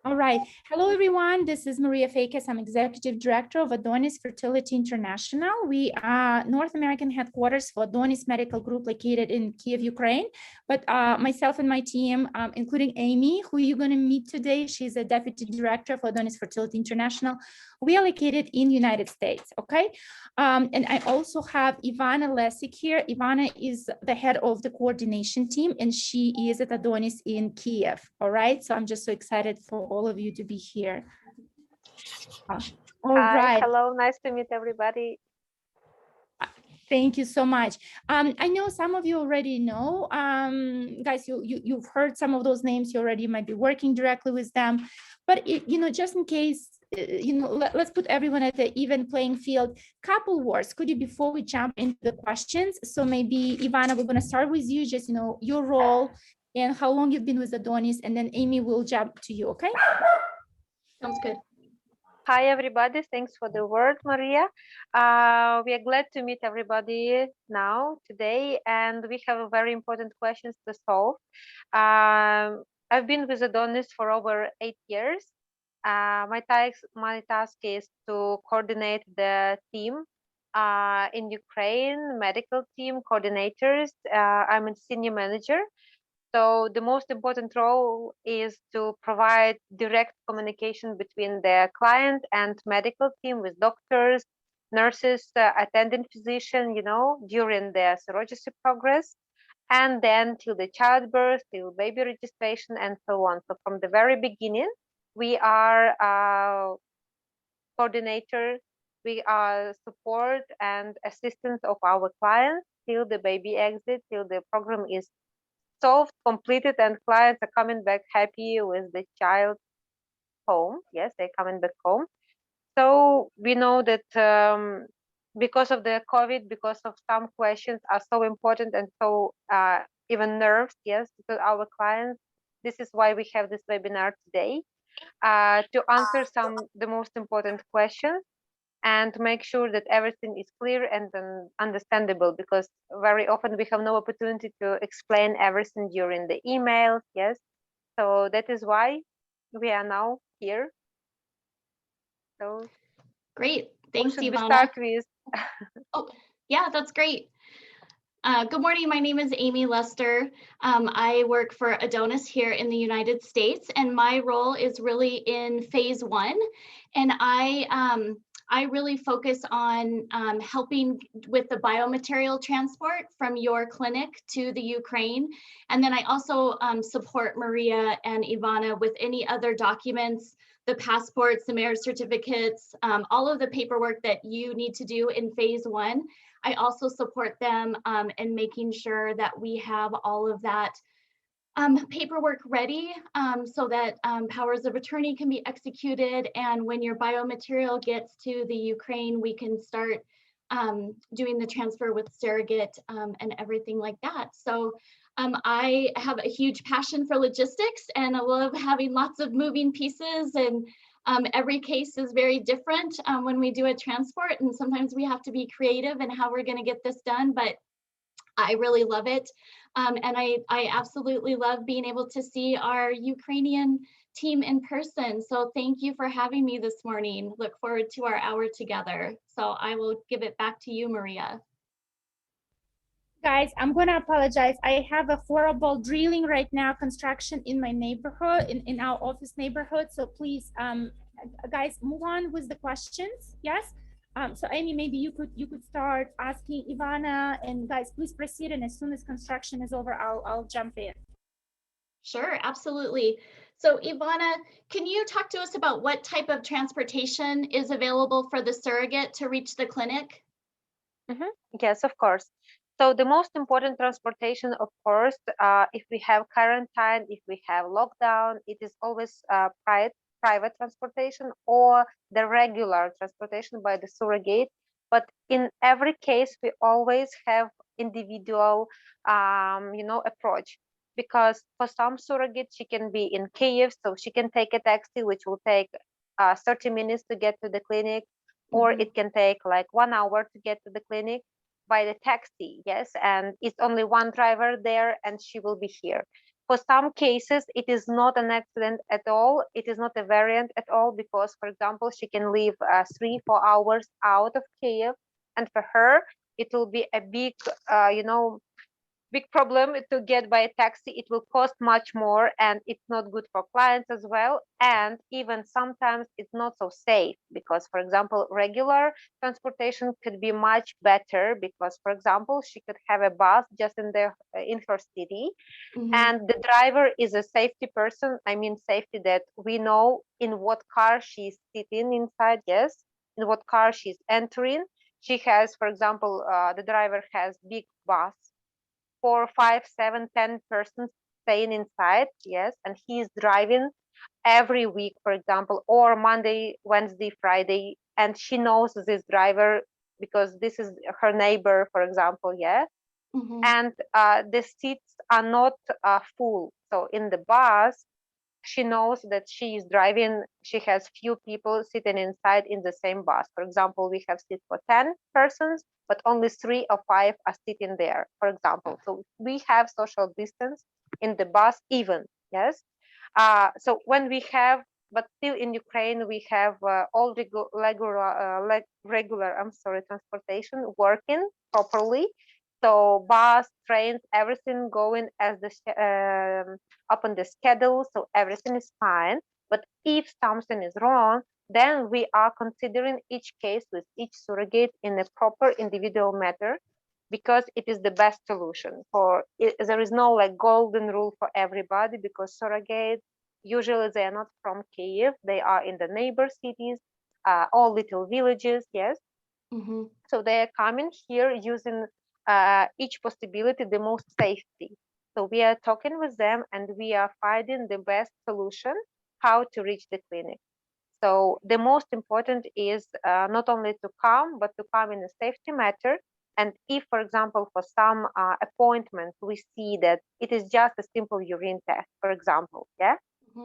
All right. Hello, everyone. This is Maria Fakis. I'm Executive Director of Adonis Fertility International. We are North American headquarters for Adonis Medical Group located in Kiev, Ukraine. But myself and my team, including Amy, who you're going to meet today, she's a Deputy Director for Adonis Fertility International. We are located in the United States, okay? And I also have Ivana Lesic here. Ivana is the head of the coordination team, and she is at Adonis in Kiev, all right? So I'm just so excited for all of you to be here. All Hi, right. hello, nice to meet everybody. Thank you so much. I know some of you already know, guys, you've heard some of those names. You already might be working directly with them, but just in case, let's put everyone at the even playing field. Couple words, could you, before we jump into the questions? So maybe Ivana, we're going to start with you, just your role and how long you've been with Adonis, and then Amy will jump to you. Okay. Sounds good. Hi, everybody. Thanks for the word, Maria. We are glad to meet everybody now, today, and we have very important questions to solve. I've been with Adonis for over 8 years. My task is to coordinate the team in Ukraine, medical team coordinators. I'm a senior manager. So the most important role is to provide direct communication between the client and medical team with doctors, nurses, attending physician, during the surrogacy progress, and then till the childbirth, till baby registration, and so on. So from the very beginning, we are coordinator, we are support and assistance of our clients till the baby exit, till the program is solved, completed, and clients are coming back happy with the child home. Yes, they're coming back home. So we know that because of the COVID, because of some questions are so important and so even nerves, yes, to our clients. This is why we have this webinar today to answer the most important questions and make sure that everything is clear and understandable, because very often we have no opportunity to explain everything during the emails. Yes, so that is why we are now here. So great. Thanks, should Ivana. we start with? Oh, yeah, that's great. Good morning. My name is Amy Lester. I work for Adonis here in the United States, and my role is really in phase 1. And I really focus on helping with the biomaterial transport from your clinic to the Ukraine. And then I also support Maria and Ivana with any other documents, the passports, the marriage certificates, all of the paperwork that you need to do in phase 1. I also support them in making sure that we have all of that paperwork ready so that powers of attorney can be executed. And when your biomaterial gets to the Ukraine, we can start doing the transfer with surrogate and everything like that. So I have a huge passion for logistics, and I love having lots of moving pieces, and every case is very different when we do a transport, and sometimes we have to be creative in how we're going to get this done, but I really love it. And I absolutely love being able to see our Ukrainian team in person. So thank you for having me this morning. Look forward to our hour together. So I will give it back to you, Maria. Guys, I'm going to apologize. I have a horrible drilling right now, construction in my neighborhood, in our office neighborhood. So please, guys, move on with the questions. Yes. So Amy, maybe you could start asking Ivana, and guys, please proceed. And as soon as construction is over, I'll jump in. Sure, absolutely. So Ivana, can you talk to us about what type of transportation is available for the surrogate to reach the clinic? Yes, of course. So the most important transportation, of course, if we have quarantine, if we have lockdown, it is always private transportation or the regular transportation by the surrogate. But in every case, we always have individual, approach, because for some surrogates, she can be in Kiev, so she can take a taxi, which will take 30 minutes to get to the clinic, or it can take like 1 hour to get to the clinic by the taxi. Yes, and it's only one driver there and she will be here. For some cases, it is not an accident at all. It is not a variant at all because, for example, she can live 3-4 hours out of Kiev, and for her, it will be a big, big problem to get by a taxi. It will cost much more, and it's not good for clients as well. And even sometimes it's not so safe because, for example, regular transportation could be much better because, for example, she could have a bus just in her city, and the driver is a safety person. I mean, safety that we know in what car she's sitting inside, yes, in what car she's entering. She has, for example, the driver has big bus, 4, 5, 7, 10 persons staying inside, yes, and he's driving every week, for example, or Monday, Wednesday, Friday, and she knows this driver because this is her neighbor, for example, yeah. And the seats are not full. So in the bus, she knows that she is driving, she has few people sitting inside in the same bus. For example, we have seats for 10 persons, but only 3 or 5 are sitting there, for example. So we have social distance in the bus even, yes. So when we have, but still in Ukraine, we have all regular, transportation working properly. So bus, trains, everything going as up on the schedule, so everything is fine. But if something is wrong, then we are considering each case with each surrogate in a proper individual matter, because it is the best solution. There is no like golden rule for everybody, because surrogates usually they are not from Kiev, they are in the neighbor cities, all little villages, yes. So they are coming here using each possibility the most safety. So we are talking with them and we are finding the best solution how to reach the clinic. So the most important is not only to come, but to come in a safety matter. And if, for example, for some appointments, we see that it is just a simple urine test, for example, yeah,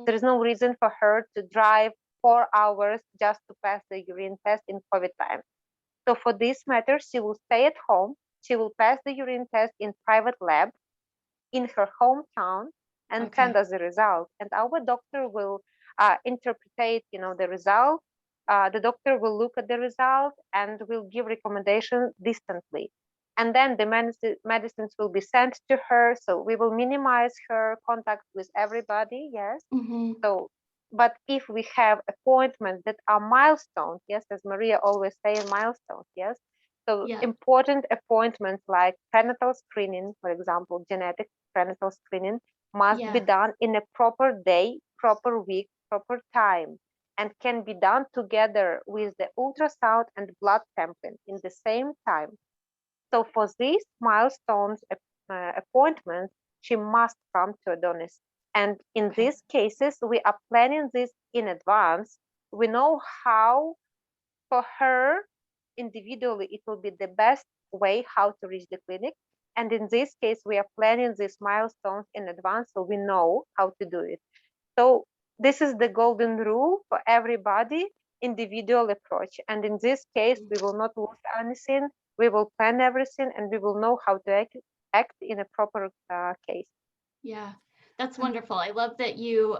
there is no reason for her to drive 4 hours just to pass the urine test in COVID time. So for this matter, she will stay at home. She will pass the urine test in private lab in her hometown and send us the result. And our doctor will interpret, the result. The doctor will look at the result and will give recommendation distantly. And then the medicines will be sent to her. So we will minimize her contact with everybody. Yes. So, but if we have appointments that are milestones, yes, as Maria always say, milestones, yes. So important appointments like prenatal screening, for example, genetic prenatal screening must be done in a proper day, proper week, proper time, and can be done together with the ultrasound and blood sampling in the same time. So for these milestones appointments, she must come to Adonis. And in these cases, we are planning this in advance. We know how for her individually it will be the best way how to reach the clinic. And in this case, we are planning these milestones in advance, so we know how to do it. So this is the golden rule for everybody, individual approach. And in this case, we will not lose anything. We will plan everything and we will know how to act in a proper case. Yeah, that's wonderful. I love that you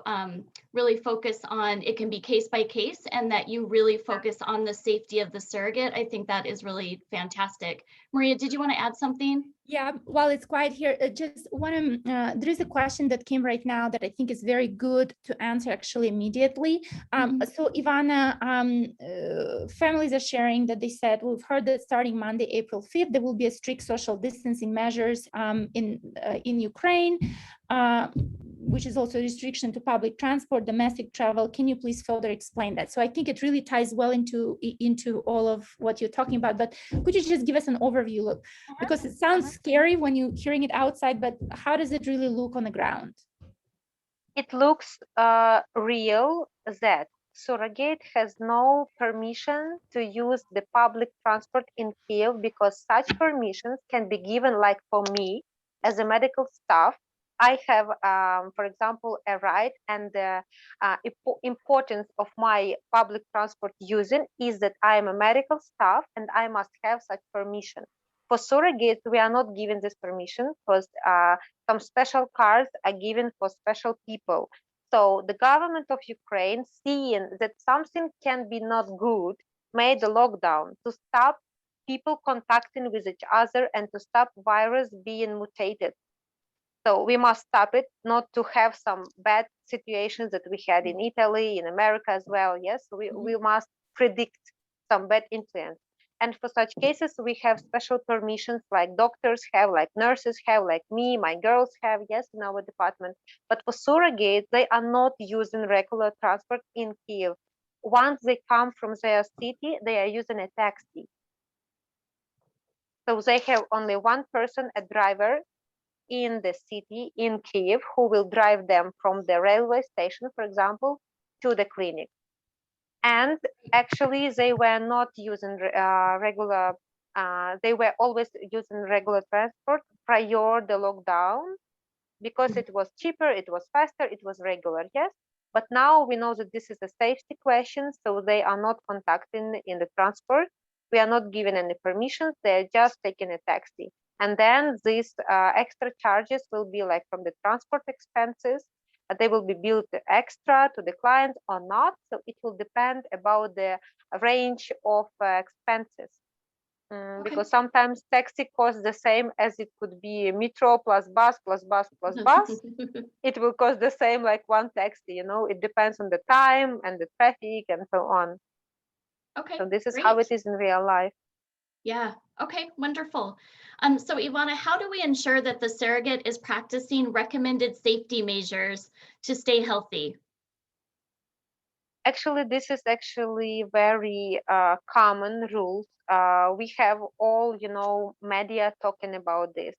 really focus on, it can be case by case, and that you really focus on the safety of the surrogate. I think that is really fantastic. Maria, did you want to add something? Yeah, while it's quiet here, just one, there is a question that came right now that I think is very good to answer actually immediately. So Ivana, families are sharing that they said, we've heard that starting Monday, April 5th, there will be a strict social distancing measures in Ukraine, which is also a restriction to public transport, domestic travel. Can you please further explain that? So I think it really ties well into all of what you're talking about, but could you just give us an overview? Because it sounds scary when you're hearing it outside, but how does it really look on the ground? It looks real that surrogate has no permission to use the public transport in Kiev, because such permissions can be given, like for me as a medical staff. I have, for example, a right, and the importance of my public transport using is that I am a medical staff and I must have such permission. For surrogates, we are not given this permission because some special cards are given for special people. So the government of Ukraine, seeing that something can be not good, made a lockdown to stop people contacting with each other and to stop virus being mutated. So we must stop it, not to have some bad situations that we had in Italy, in America as well. Yes, we must predict some bad influence. And for such cases, we have special permissions like doctors have, like nurses have, like me, my girls have, yes, in our department. But for surrogates, they are not using regular transport in Kiev. Once they come from their city, they are using a taxi. So they have only one person, a driver, in the city, in Kiev, who will drive them from the railway station, for example, to the clinic. And actually, they were not using regular, they were always using regular transport prior the lockdown, because it was cheaper, it was faster, it was regular, yes. But now we know that this is a safety question, so they are not contacting in the transport. We are not given any permissions, they're just taking a taxi. And then these extra charges will be like from the transport expenses. They will be billed extra to the client or not. So it will depend about the range of expenses. Because sometimes taxi costs the same as it could be metro plus bus plus bus plus bus. It will cost the same like one taxi, you know, it depends on the time and the traffic and so on. Okay. So this is great. how it is in real life. Yeah. Okay. Wonderful. So Ivana, how do we ensure that the surrogate is practicing recommended safety measures to stay healthy? Actually, this is actually very common rules. We have all, you know, media talking about this.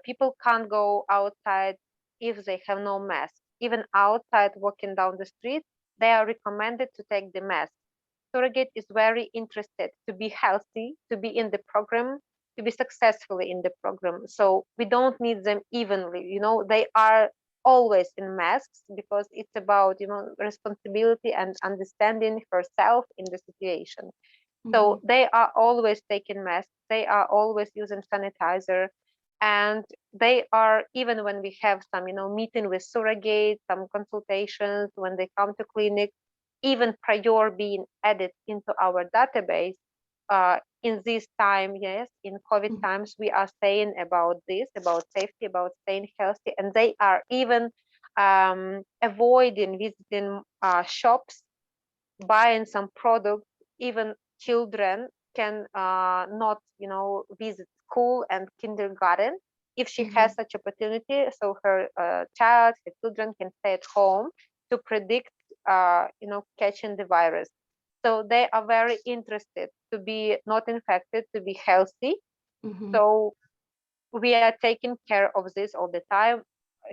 People can't go outside if they have no mask. Even outside walking down the street, they are recommended to take the mask. Surrogate is very interested to be healthy, to be in the program, to be successfully in the program. So we don't need them evenly. You know, they are always in masks because it's about, you know, responsibility and understanding herself in the situation. So they are always taking masks. They are always using sanitizer. And they are, even when we have some, you know, meeting with surrogates, some consultations, when they come to clinic, even prior being added into our database, in this time, yes, in COVID times, we are saying about this, about safety, about staying healthy, and they are even avoiding visiting shops, buying some products. Even children can not, you know, visit school and kindergarten if she has such opportunity. So her child, her children can stay at home to predict, you know, catching the virus. So they are very interested to be not infected, to be healthy. So we are taking care of this all the time.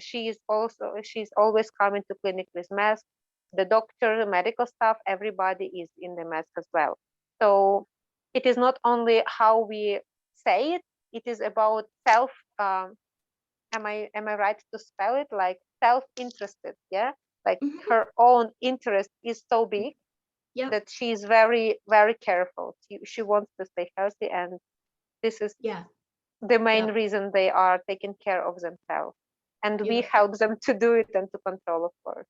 She's always coming to clinic with mask. The doctor, the medical staff, everybody is in the mask as well. So it is not only how we say it, it is about self, am I right to spell it, like self-interested, yeah? Like her own interest is so big that she is very, very careful. She wants to stay healthy, and this is the main reason they are taking care of themselves. And we help them to do it and to control, of course.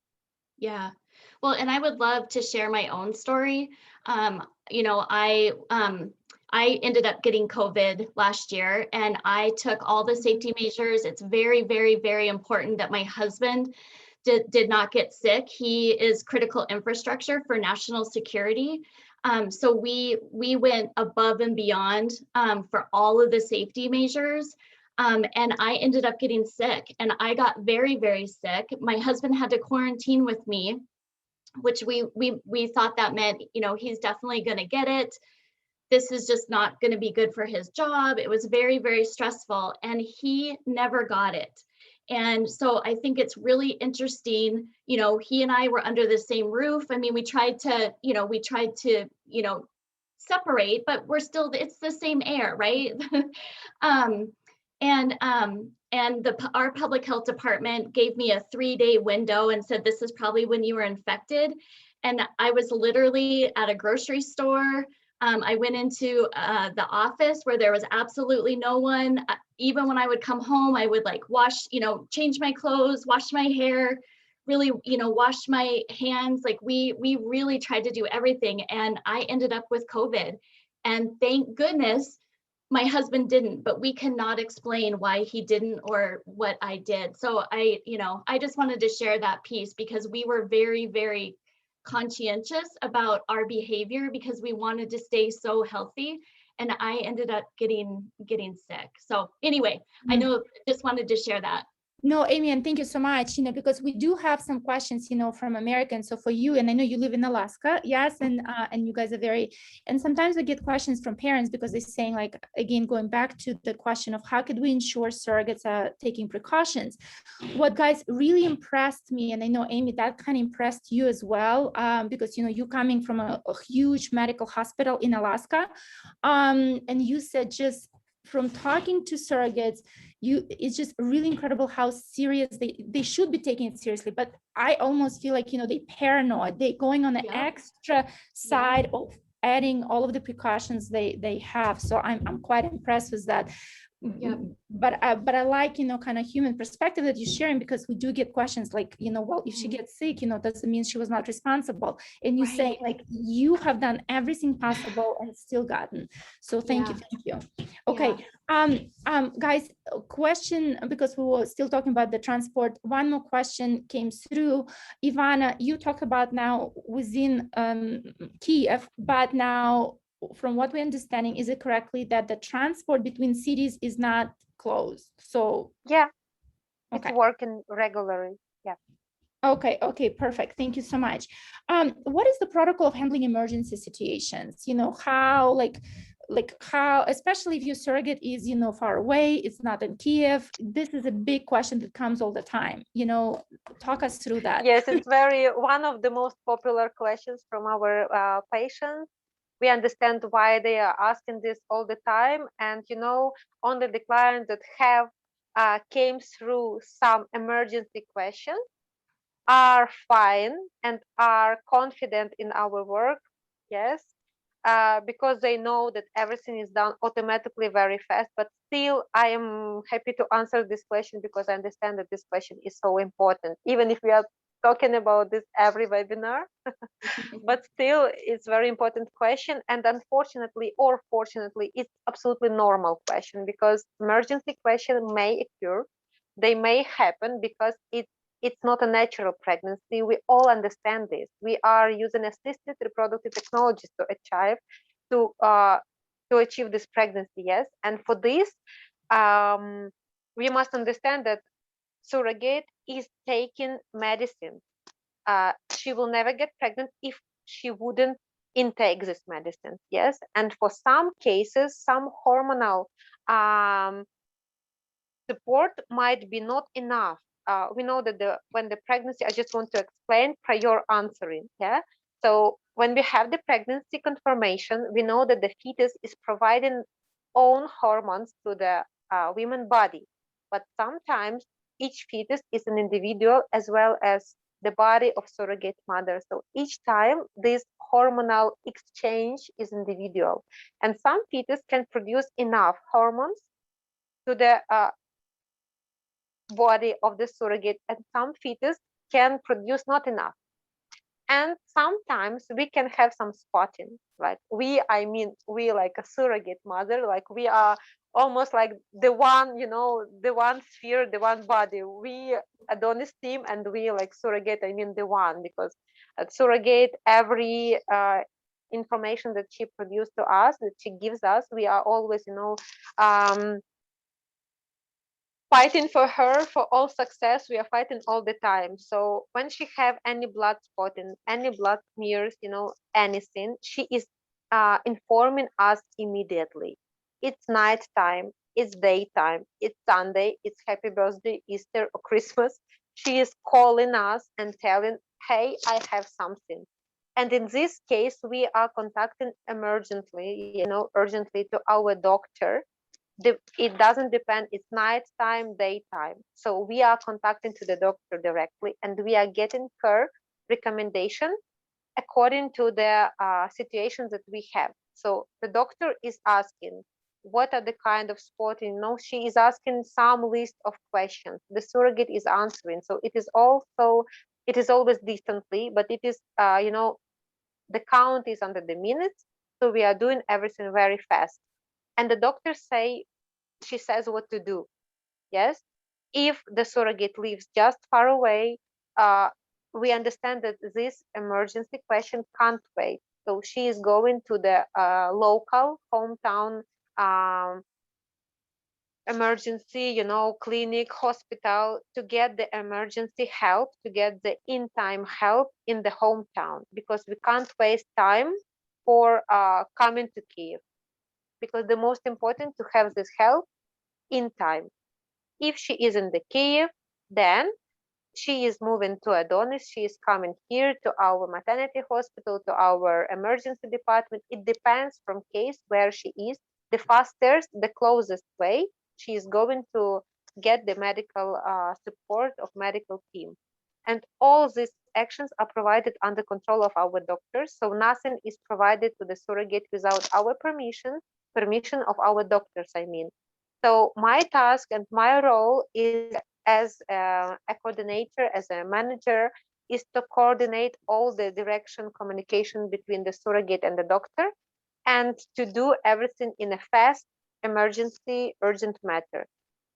Yeah. Well, and I would love to share my own story. You know, I ended up getting COVID last year, and I took all the safety measures. It's very, very, very important that my husband did not get sick. He is critical infrastructure for national security. So we went above and beyond for all of the safety measures. And I ended up getting sick, and I got very, very sick. My husband had to quarantine with me, which we thought that meant, you know, he's definitely going to get it. This is just not going to be good for his job. It was very, very stressful, and he never got it. And so I think it's really interesting, you know, he and I were under the same roof. I mean, we tried to, you know, separate, but we're still, it's the same air, right? And our public health department gave me a 3-day window and said, this is probably when you were infected. And I was literally at a grocery store I went into the office where there was absolutely no one. Even when I would come home, I would like wash, change my clothes, wash my hair, really, wash my hands. Like we really tried to do everything. And I ended up with COVID. And thank goodness my husband didn't, but we cannot explain why he didn't or what I did. So I just wanted to share that piece because we were very, very conscientious about our behavior because we wanted to stay so healthy. And I ended up getting sick. So anyway, I know, just wanted to share that. No, Amy, and thank you so much, because we do have some questions, from Americans. So for you, and I know you live in Alaska, yes, and you guys are and sometimes we get questions from parents because they're saying, like, again, going back to the question of how could we ensure surrogates are taking precautions. What, guys, really impressed me, and I know, Amy, that kind of impressed you as well, because, you coming from a huge medical hospital in Alaska, and you said just from talking to surrogates, it's just really incredible how serious they should be taking it seriously. But I almost feel like, they paranoid, they going on the extra side of adding all of the precautions they have. So I'm quite impressed with that. But I like, kind of human perspective that you're sharing, because we do get questions like, well, if she gets sick, does it mean she was not responsible? And you say, like, you have done everything possible and still gotten. So thank you. Okay. Guys, question, because we were still talking about the transport. One more question came through. Ivana, you talk about now within Kiev, but now, from what we're understanding, is it correctly that the transport between cities is not closed? So yeah, okay. It's working regularly. Yeah. Okay, perfect. Thank you so much. What is the protocol of handling emergency situations? How, especially if your surrogate is, far away, it's not in Kiev. This is a big question that comes all the time. Talk us through that. Yes, it's one of the most popular questions from our patients. We understand why they are asking this all the time, and only the clients that have came through some emergency questions are fine and are confident in our work. Yes, because they know that everything is done automatically very fast. But still, I am happy to answer this question because I understand that this question is so important, even if we are talking about this every webinar. But still, it's very important question, and unfortunately or fortunately, it's absolutely normal question, because emergency question may occur. They may happen because it's not a natural pregnancy. We all understand this. We are using assisted reproductive technologies to achieve this pregnancy. Yes, and for this, we must understand that surrogate is taking medicine. She will never get pregnant if she wouldn't intake this medicine. Yes, and for some cases, some hormonal support might be not enough. We know that when the pregnancy, I just want to explain prior answering. Yeah, so when we have the pregnancy confirmation, we know that the fetus is providing own hormones to the women body, but sometimes each fetus is an individual as well as the body of surrogate mother. So each time this hormonal exchange is individual, and some fetus can produce enough hormones to the body of the surrogate, and some fetus can produce not enough. And sometimes we can have some spotting, like we like a surrogate mother, like we are almost like the one, the one sphere, the one body. We Adonis team, and we like surrogate, the one, because at surrogate, every information that she produced to us, that she gives us, we are always, fighting for her for all success. We are fighting all the time. So when she have any blood spotting, any blood smears, anything, she is informing us immediately. It's nighttime, it's daytime, it's Sunday, it's happy birthday, Easter, or Christmas. She is calling us and telling, hey, I have something. And in this case, we are contacting urgently to our doctor. It doesn't depend, it's nighttime, daytime. So we are contacting to the doctor directly, and we are getting her recommendation according to the situations that we have. So the doctor is asking, what are the kind of spotting? You know, she is asking some list of questions. The surrogate is answering. So it is always distantly, but it is, you know, the count is under the minutes. So we are doing everything very fast. And the doctor she says what to do. Yes. If the surrogate lives just far away, we understand that this emergency question can't wait. So she is going to the local hometown emergency, you know, clinic, hospital, to get the emergency help, to get the in-time help in the hometown, because we can't waste time for coming to Kiev, because the most important to have this help in time. If she is in the Kiev, then she is moving to Adonis. She is coming here to our maternity hospital, to our emergency department. It depends from case where she is. The fastest, the closest way, she is going to get the medical support of medical team. And all these actions are provided under control of our doctors. So nothing is provided to the surrogate without our permission of our doctors, I mean. So my task and my role is, as a coordinator, as a manager, is to coordinate all the direction communication between the surrogate and the doctor, and to do everything in a fast, emergency, urgent matter.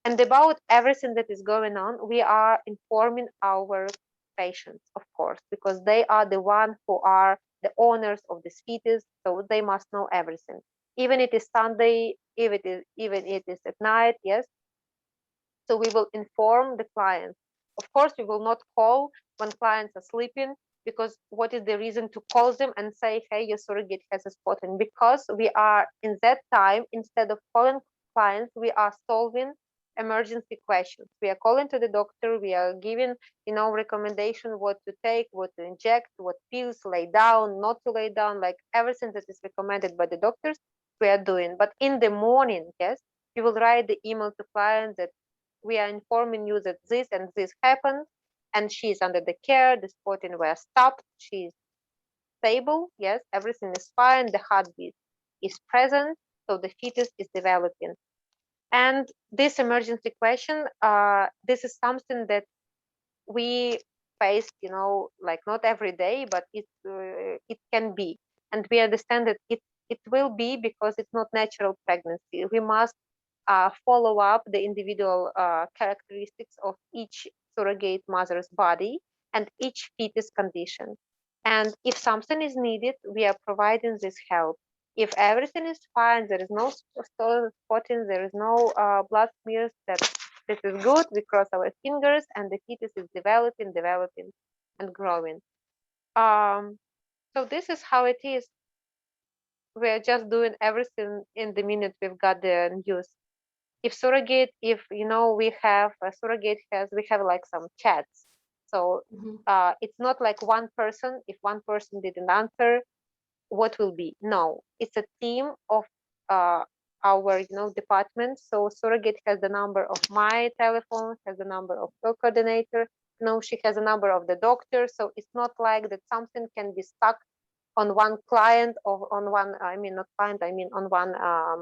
And about everything that is going on, we are informing our patients, of course, because they are the one who are the owners of this fetus, so they must know everything. Even it is Sunday, even it is at night, yes. So we will inform the clients. Of course, we will not call when clients are sleeping, because what is the reason to call them and say, hey, your surrogate has a spotting? Because we are in that time, instead of calling clients, we are solving emergency questions. We are calling to the doctor, we are giving, you know, recommendation what to take, what to inject, what pills, lay down, not to lay down, like everything that is recommended by the doctors, we are doing. But in the morning, yes, you will write the email to clients that we are informing you that this and this happened, and she is under the care, the spotting were stopped, she is stable, yes, everything is fine, the heartbeat is present, so the fetus is developing. And this emergency question, this is something that we face, you know, like not every day, but it can be. And we understand that it will be, because it's not natural pregnancy. We must follow up the individual characteristics of each surrogate mother's body and each fetus condition. And if something is needed, we are providing this help. If everything is fine, there is no spotting, there is no blood smears, that this is good, we cross our fingers, and the fetus is developing and growing. So this is how it is. We're just doing everything in the minute we've got the news. If surrogate, if you know, we have a surrogate we have like some chats. So it's not like one person. If one person didn't answer, what will be? No, it's a team of our, you know, department. So surrogate has the number of my telephone, has the number of her coordinator. No, she has a number of the doctor. So it's not like that something can be stuck on one client, or on one, I mean, not client, I mean on one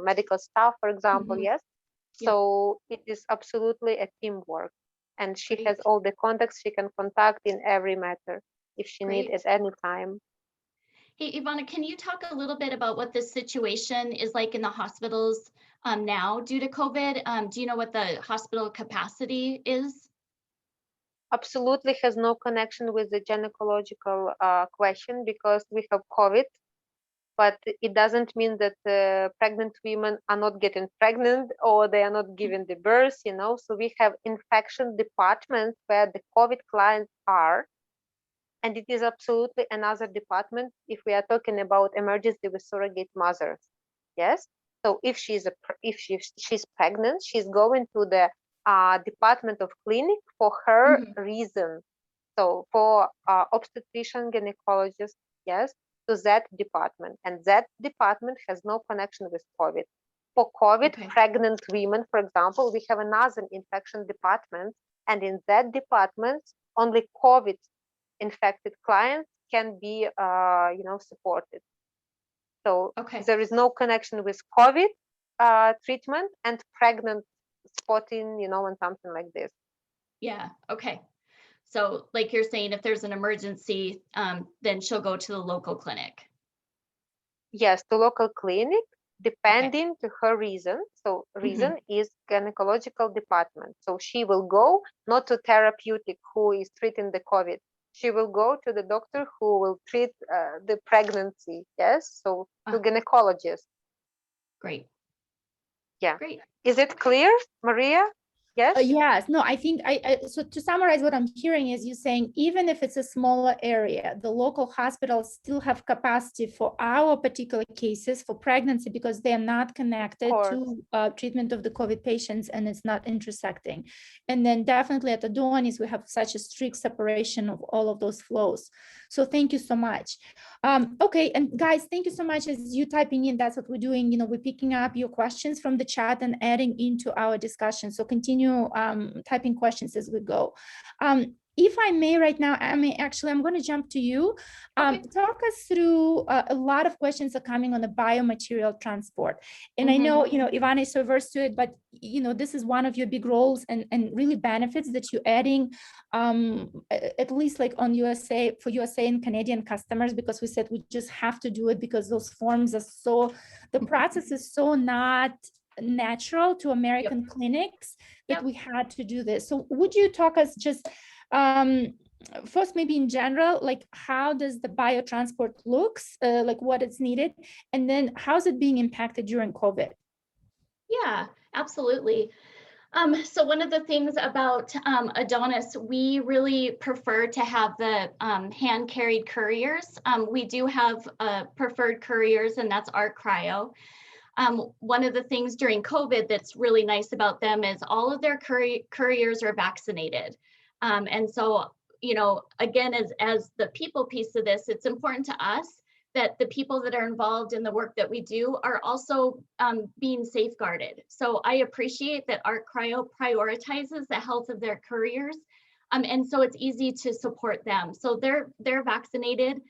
medical staff, for example. Yes. So it is absolutely a teamwork, and she has all the contacts she can contact in every matter if she needs at any time. Hey, Ivana, can you talk a little bit about what the situation is like in the hospitals now due to COVID? Do you know what the hospital capacity is? Absolutely has no connection with the gynecological question, because we have COVID, but it doesn't mean that pregnant women are not getting pregnant or they are not giving the birth, you know. So we have infection departments where the COVID clients are, and it is absolutely another department if we are talking about emergency with surrogate mothers. Yes. So if she's pregnant, she's going to the department of clinic for her reason. So for obstetrician gynecologist, yes, to that department, and that department has no connection with COVID. For COVID pregnant women, for example, we have another infection department, and in that department, only COVID infected clients can be, you know, supported. So Okay. there is no connection with COVID treatment and pregnant spotting, and something like this. Yeah. Okay. So like you're saying, if there's an emergency, then she'll go to the local clinic. Yes, to local clinic, depending to her reason. So reason is gynecological department. So she will go not to therapeutic who is treating the COVID. She will go to the doctor who will treat the pregnancy. Yes, so to gynecologist. Great. Yeah. Great. Is it clear, Maria? Yes. Yes, no, I think so to summarize what I'm hearing is you saying even if it's a smaller area, the local hospitals still have capacity for our particular cases for pregnancy because they are not connected to treatment of the COVID patients and it's not intersecting. And then definitely at Adonis, we have such a strict separation of all of those flows. So thank you so much. Okay, and guys, thank you so much as you typing in, that's what we're doing. We're picking up your questions from the chat and adding into our discussion. So continue typing questions as we go. If I may right now, I'm going to jump to you. Talk us through a lot of questions are coming on the biomaterial transport. And I know, Ivana is so versed to it, but, this is one of your big roles and really benefits that you're adding, at least like on USA, for USA and Canadian customers, because we said we just have to do it because those forms are the process is so not natural to American clinics that we had to do this. So would you talk us just first, maybe in general, like how does the biotransport looks, like what it's needed, and then how's it being impacted during COVID? Yeah, absolutely. So one of the things about Adonis, we really prefer to have the hand-carried couriers. We do have preferred couriers, and that's our cryo. One of the things during COVID that's really nice about them is all of their couriers are vaccinated. And so, again, as the people piece of this, it's important to us that the people that are involved in the work that we do are also being safeguarded. So I appreciate that our cryo prioritizes the health of their couriers. And so it's easy to support them. So they're vaccinated.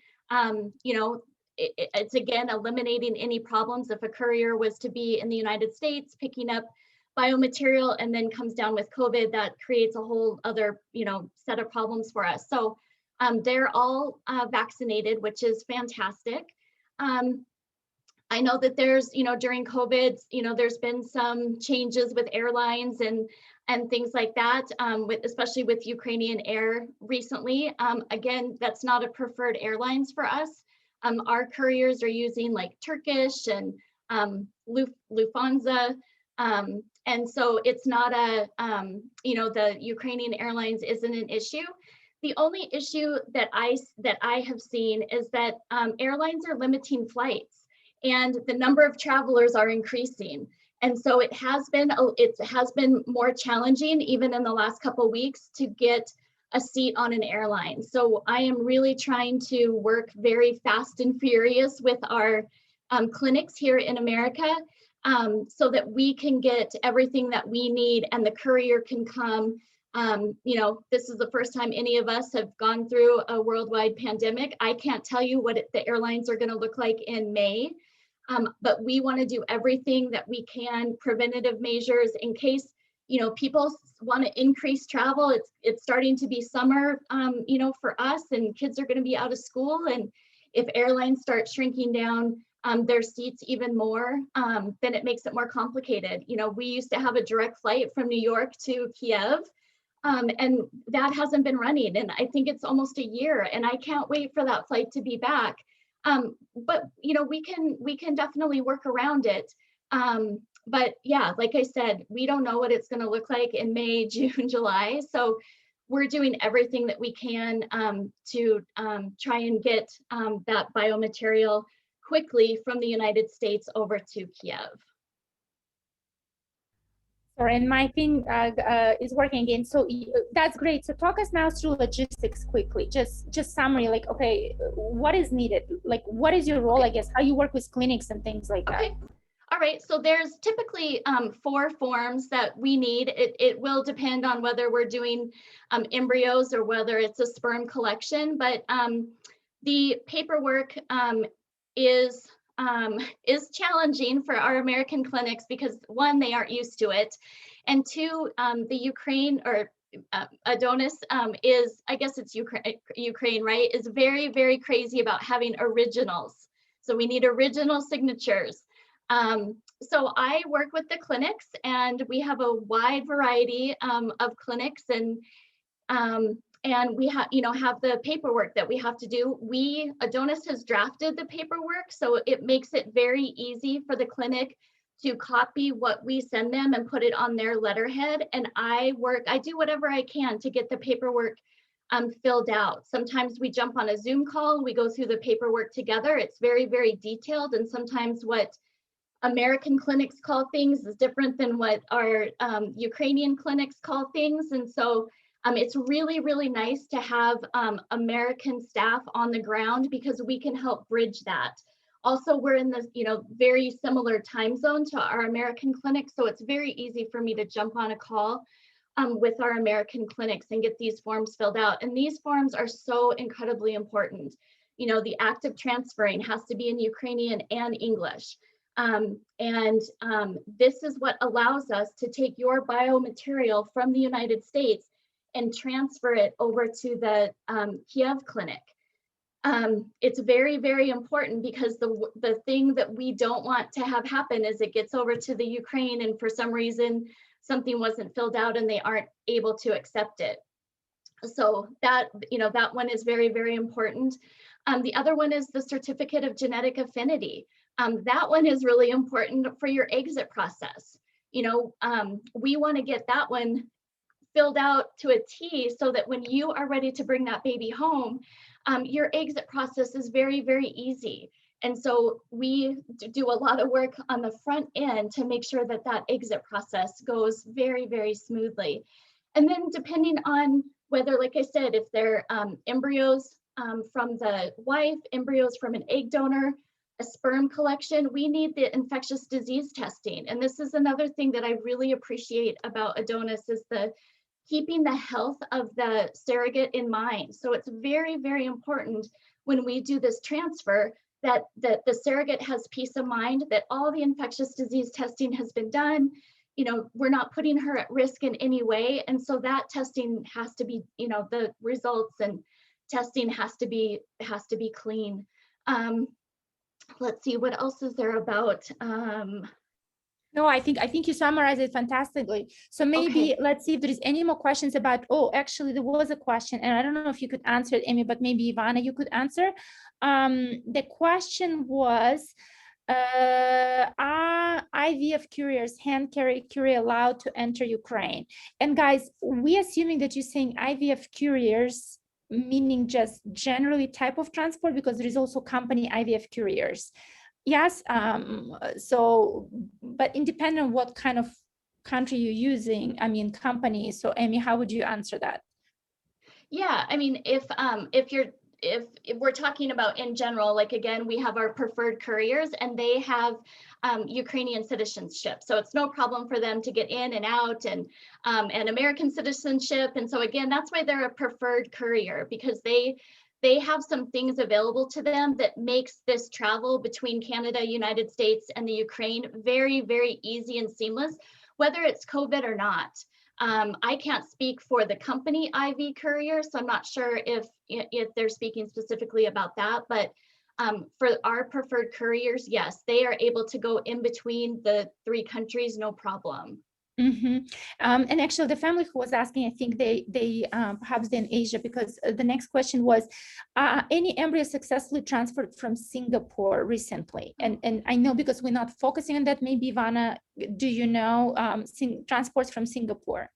It's again, eliminating any problems if a courier was to be in the United States picking up biomaterial and then comes down with COVID, that creates a whole other, set of problems for us. So they're all vaccinated, which is fantastic. I know that there's, during COVID, there's been some changes with airlines and things like that, especially with Ukrainian Air recently. Again, that's not a preferred airlines for us. Our couriers are using like Turkish and Lufthansa. And so it's not the Ukrainian Airlines isn't an issue. The only issue that I have seen is that airlines are limiting flights and the number of travelers are increasing. And so it has been more challenging even in the last couple of weeks to get a seat on an airline. So I am really trying to work very fast and furious with our clinics here in America so that we can get everything that we need and the courier can come. This is the first time any of us have gone through a worldwide pandemic. I can't tell you what the airlines are going to look like in May, but we want to do everything that we can, preventative measures in case people want to increase travel. It's starting to be summer, for us, and kids are going to be out of school. And if airlines start shrinking down their seats even more, then it makes it more complicated. We used to have a direct flight from New York to Kiev, and that hasn't been running. And I think it's almost a year, and I can't wait for that flight to be back. But we can definitely work around it. But yeah, like I said, we don't know what it's going to look like in May, June, July. So we're doing everything that we can to try and get that biomaterial quickly from the United States over to Kiev. Sorry, and my thing is working again. So that's great. So talk us now through logistics quickly. Just summary, like, okay, what is needed? Like, what is your role, I guess, how you work with clinics and things like that? All right, so there's typically 4 forms that we need. It will depend on whether we're doing embryos or whether it's a sperm collection, but the paperwork is is challenging for our American clinics because one, they aren't used to it, and two, the Ukraine or Adonis is, I guess it's Ukraine, right? Is very, very crazy about having originals. So we need original signatures. So I work with the clinics, and we have a wide variety of clinics, and we have, have the paperwork that we have to do. Adonis has drafted the paperwork, so it makes it very easy for the clinic to copy what we send them and put it on their letterhead. And I do whatever I can to get the paperwork filled out. Sometimes we jump on a Zoom call, we go through the paperwork together. It's very, very detailed. And sometimes what American clinics call things is different than what our Ukrainian clinics call things. And so it's really, really nice to have American staff on the ground because we can help bridge that. Also, we're in this, very similar time zone to our American clinics. So it's very easy for me to jump on a call with our American clinics and get these forms filled out. And these forms are so incredibly important. The act of transferring has to be in Ukrainian and English. This is what allows us to take your biomaterial from the United States and transfer it over to the Kiev clinic. It's very, very important because the thing that we don't want to have happen is it gets over to the Ukraine and for some reason something wasn't filled out and they aren't able to accept it. So that one is very, very important. The other one is the certificate of genetic affinity. That one is really important for your exit process. We want to get that one filled out to a T so that when you are ready to bring that baby home, your exit process is very, very easy. And so we do a lot of work on the front end to make sure that that exit process goes very, very smoothly. And then depending on whether, like I said, if they're embryos from the wife, embryos from an egg donor, a sperm collection, we need the infectious disease testing. And this is another thing that I really appreciate about Adonis is keeping the health of the surrogate in mind. So it's very, very important when we do this transfer that the surrogate has peace of mind, that all the infectious disease testing has been done. We're not putting her at risk in any way. And so that testing has to be, the results and testing has to be clean. Let's see, what else is there about? No, I think you summarized it fantastically. So maybe let's see if there is any more questions about, actually there was a question and I don't know if you could answer it, Amy, but maybe Ivana, you could answer. The question was, are IVF couriers, hand carry courier allowed to enter Ukraine? And guys, we assuming that you're saying IVF couriers, meaning just generally type of transport, because there is also company IVF couriers. Yes, but independent of what kind of country you're using, company. So Amy, how would you answer that? Yeah, if we're talking about in general, like again, we have our preferred couriers and they have Ukrainian citizenship. So it's no problem for them to get in and out and American citizenship. And so again, that's why they're a preferred courier, because they have some things available to them that makes this travel between Canada, United States, and the Ukraine very, very easy and seamless, whether it's COVID or not. I can't speak for the company IV courier, so I'm not sure if they're speaking specifically about that, but for our preferred couriers, yes, they are able to go in between the 3 countries, no problem. And actually the family who was asking, I think they perhaps in Asia, because the next question was, any embryo successfully transferred from Singapore recently? And I know because we're not focusing on that, maybe Ivana, do you know transports from Singapore?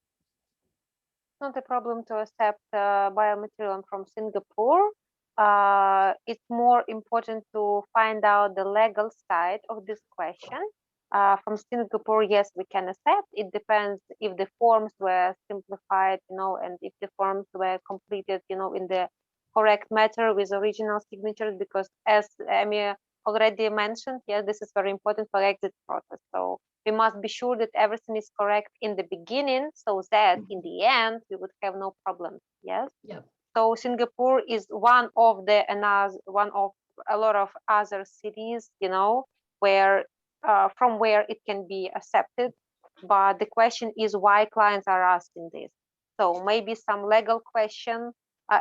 Not a problem to accept biomaterial from Singapore. It's more important to find out the legal side of this question. From Singapore, yes, we can accept. It depends if the forms were simplified, and if the forms were completed, in the correct matter with original signatures, because as Amy already mentioned, this is very important for exit process. So we must be sure that everything is correct in the beginning, so that in the end we would have no problems. Yes. Yep. So Singapore is one of a lot of other cities, you know, where from where it can be accepted. But the question is why clients are asking this. So maybe some legal question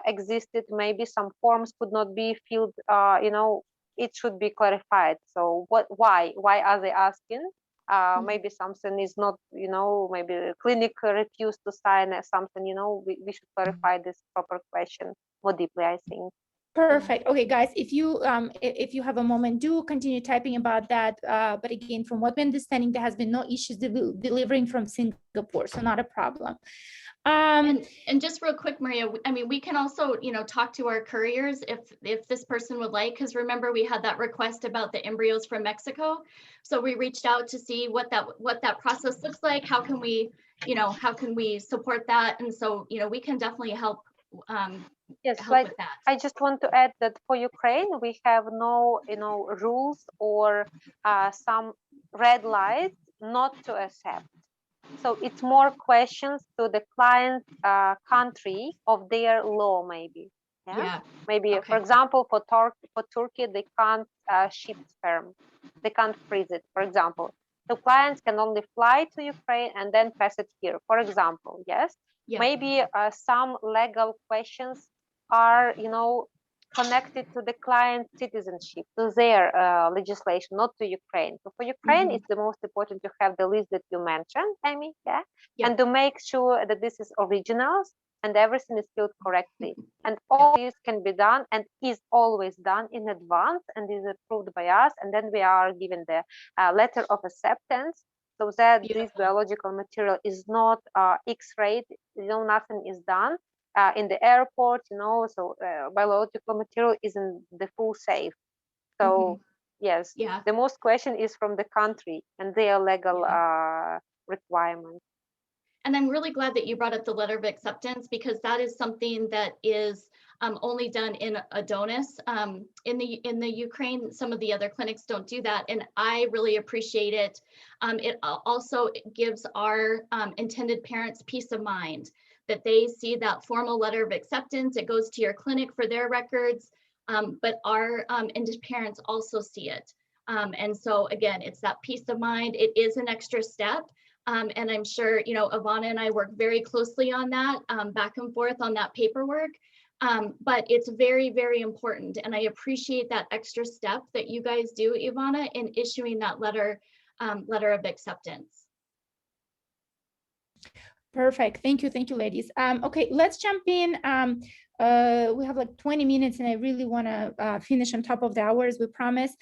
existed, maybe some forms could not be filled, you know, it should be clarified. So why are they asking? Maybe something is not, you know, maybe the clinic refused to sign something, you know, we should clarify this proper question more deeply, I think. Perfect. Okay, guys, if you have a moment, do continue typing about that. But again, from what we're understanding, there has been no issues delivering from Singapore, so not a problem. And just real quick, Maria, I mean, we can also, you know, talk to our couriers if this person would like, because remember we had that request about the embryos from Mexico. So we reached out to see what that process looks like. How can we, you know, how can we support that? And so, you know, we can definitely help. Yes, help like with that. I just want to add that for Ukraine, we have no, you know, rules or some red lights not to accept. So it's more questions to the client country of their law, maybe. Yeah. Maybe, Okay. for example, for Turkey, they can't ship sperm. They can't freeze it, for example. So clients can only fly to Ukraine and then pass it here, for example. Yes. Yeah. Maybe some legal questions are, you know, connected to the client citizenship, to their legislation, not to Ukraine. So for Ukraine, it's the most important to have the list that you mentioned, Amy, and to make sure that this is originals and everything is filled correctly. And all this can be done and is always done in advance and is approved by us. And then we are given the letter of acceptance, so that this biological material is not X-rayed, you know, nothing is done. In the airport, you know, so biological material is in the full safe. So yes, the most question is from the country and their legal requirements. And I'm really glad that you brought up the letter of acceptance, because that is something that is only done in Adonis. In the Ukraine, some of the other clinics don't do that, and I really appreciate it. It also gives our intended parents peace of mind that they see that formal letter of acceptance. It goes to your clinic for their records, but our intended parents also see it. And so again, it's that peace of mind. It is an extra step. And I'm sure, you know, Ivana and I work very closely on that, back and forth on that paperwork. But it's very, very important. And I appreciate that extra step that you guys do, Ivana, in issuing that letter of acceptance. Perfect. Thank you, ladies. Okay, let's jump in. We have like 20 minutes and I really want to finish on top of the hours we promised.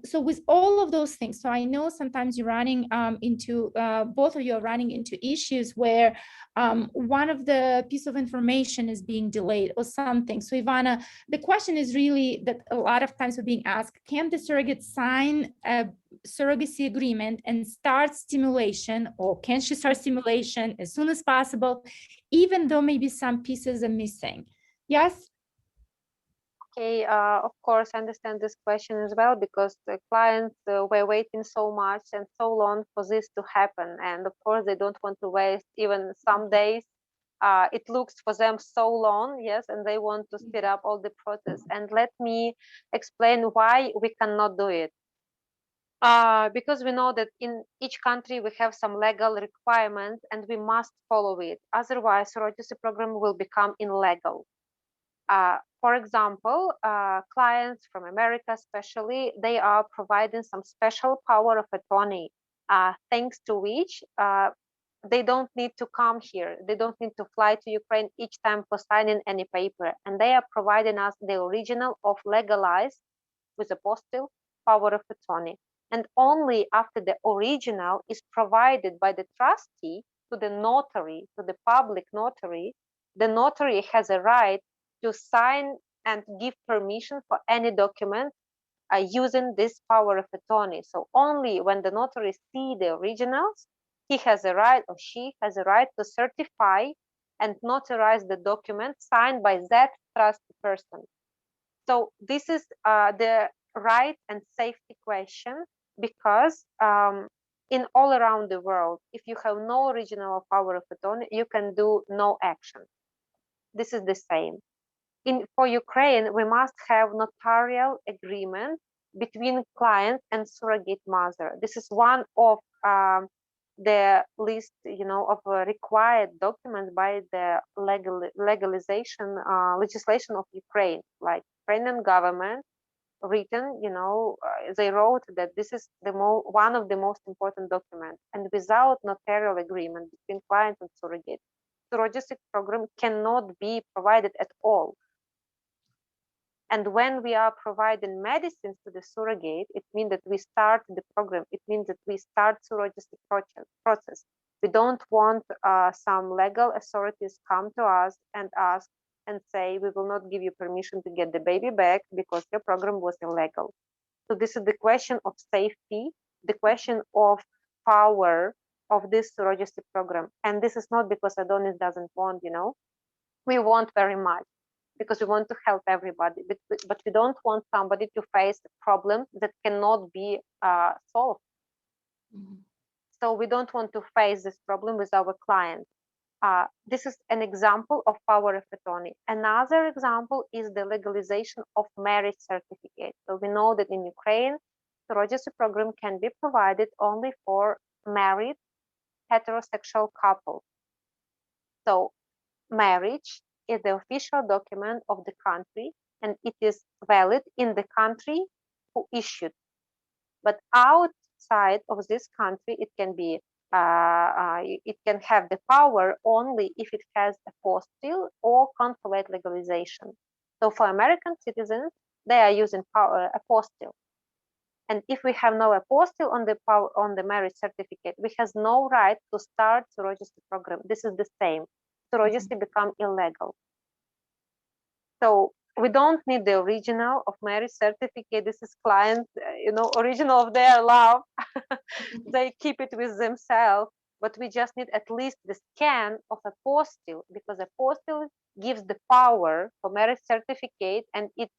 So with all of those things, so I know sometimes you're running into, both of you are running into issues where one of the piece of information is being delayed or something. So Ivana, the question is really that a lot of times we're being asked, can the surrogate sign a surrogacy agreement and start stimulation, or can she start stimulation as soon as possible, even though maybe some pieces are missing? Yes? Okay, of course, I understand this question as well, because the clients were waiting so much and so long for this to happen. And of course, they don't want to waste even some days. It looks for them so long, yes, and they want to speed up all the process. And let me explain why we cannot do it. Because we know that in each country we have some legal requirements and we must follow it. Otherwise, surrogacy program will become illegal. For example, clients from America especially, they are providing some special power of attorney, thanks to which they don't need to come here. They don't need to fly to Ukraine each time for signing any paper. And they are providing us the original of legalized with apostille power of attorney. And only after the original is provided by the trustee to the notary, to the public notary, the notary has a right to sign and give permission for any document using this power of attorney. So only when the notary see the originals, he has a right, or she has a right, to certify and notarize the document signed by that trusted person. So this is the right and safety question, because in all around the world, if you have no original power of attorney, you can do no action. This is the same. for Ukraine, we must have notarial agreement between client and surrogate mother. This is one of the list, of required documents by the legislation of Ukraine, like Ukrainian government written, they wrote that this is one of the most important documents, and without notarial agreement between client and surrogate, surrogacy program cannot be provided at all. And when we are providing medicines to the surrogate, it means that we start the program. It means that we start surrogacy process. We don't want some legal authorities come to us and ask and say, we will not give you permission to get the baby back because your program was illegal. So this is the question of safety, the question of power of this surrogacy program. And this is not because Adonis doesn't want, we want very much, because we want to help everybody, but we don't want somebody to face a problem that cannot be solved. Mm-hmm. So we don't want to face this problem with our clients. This is an example of power of attorney. Another example is the legalization of marriage certificate. So we know that in Ukraine, the surrogacy program can be provided only for married heterosexual couples. So marriage is the official document of the country, and it is valid in the country who issued. But outside of this country, it can be it can have the power only if it has apostille or consulate legalization. So for American citizens, they are using apostille. And if we have no apostille on the marriage certificate, we have no right to start surrogacy program. This is the same. Surrogacy become illegal. So we don't need the original of marriage certificate. This is client, original of their love. They keep it with themselves, but we just need at least the scan of apostille, because apostille gives the power for marriage certificate, and it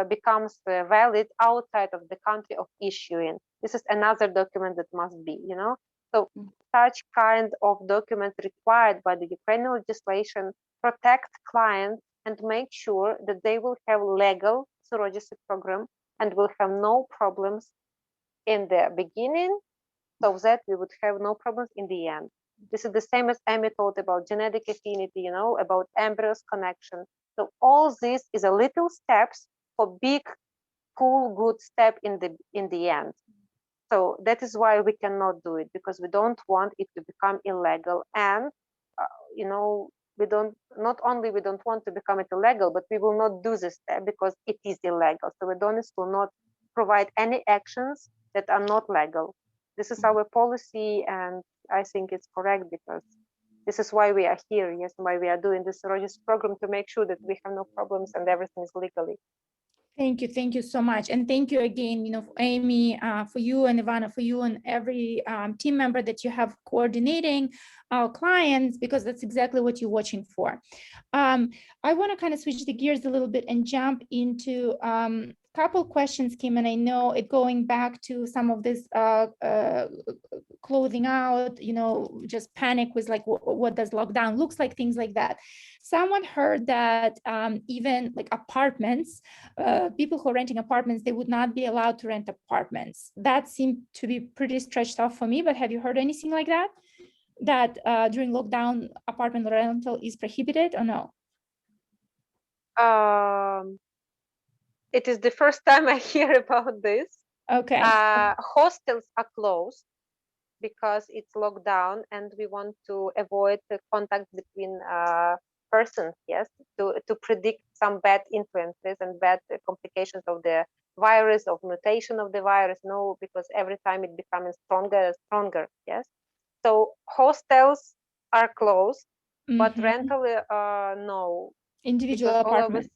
becomes valid outside of the country of issuing. This is another document that must be, So such kind of documents required by the Ukrainian legislation protect clients and make sure that they will have legal surrogacy program and will have no problems in the beginning, so that we would have no problems in the end. This is the same as Amy thought about genetic affinity, about embryos connection. So all this is a little steps for big, cool, good step in the end. So that is why we cannot do it, because we don't want it to become illegal. And, we don't want to become it illegal, but we will not do this step because it is illegal. So Adonis will not provide any actions that are not legal. This is our policy, and I think it's correct, because this is why we are here. Yes, why we are doing this surrogacy program, to make sure that we have no problems and everything is legally. Thank you so much, and thank you again, for Amy, for you, and Ivana, for you, and every team member that you have coordinating our clients, because that's exactly what you're watching for. I want to kind of switch the gears a little bit and jump into couple questions came, and I know it going back to some of this clothing out, just panic was like, what does lockdown looks like, things like that. Someone heard that even like apartments, people who are renting apartments, they would not be allowed to rent apartments. That seemed to be pretty stretched out for me, but have you heard anything like that? That during lockdown, apartment rental is prohibited or no? It is the first time I hear about this. Okay. Hostels are closed because it's locked down, and we want to avoid the contact between persons, yes, to predict some bad influences and bad complications of the virus, of mutation of the virus, because every time it becomes stronger and stronger, yes. So hostels are closed, but rental, no. Individual apartment.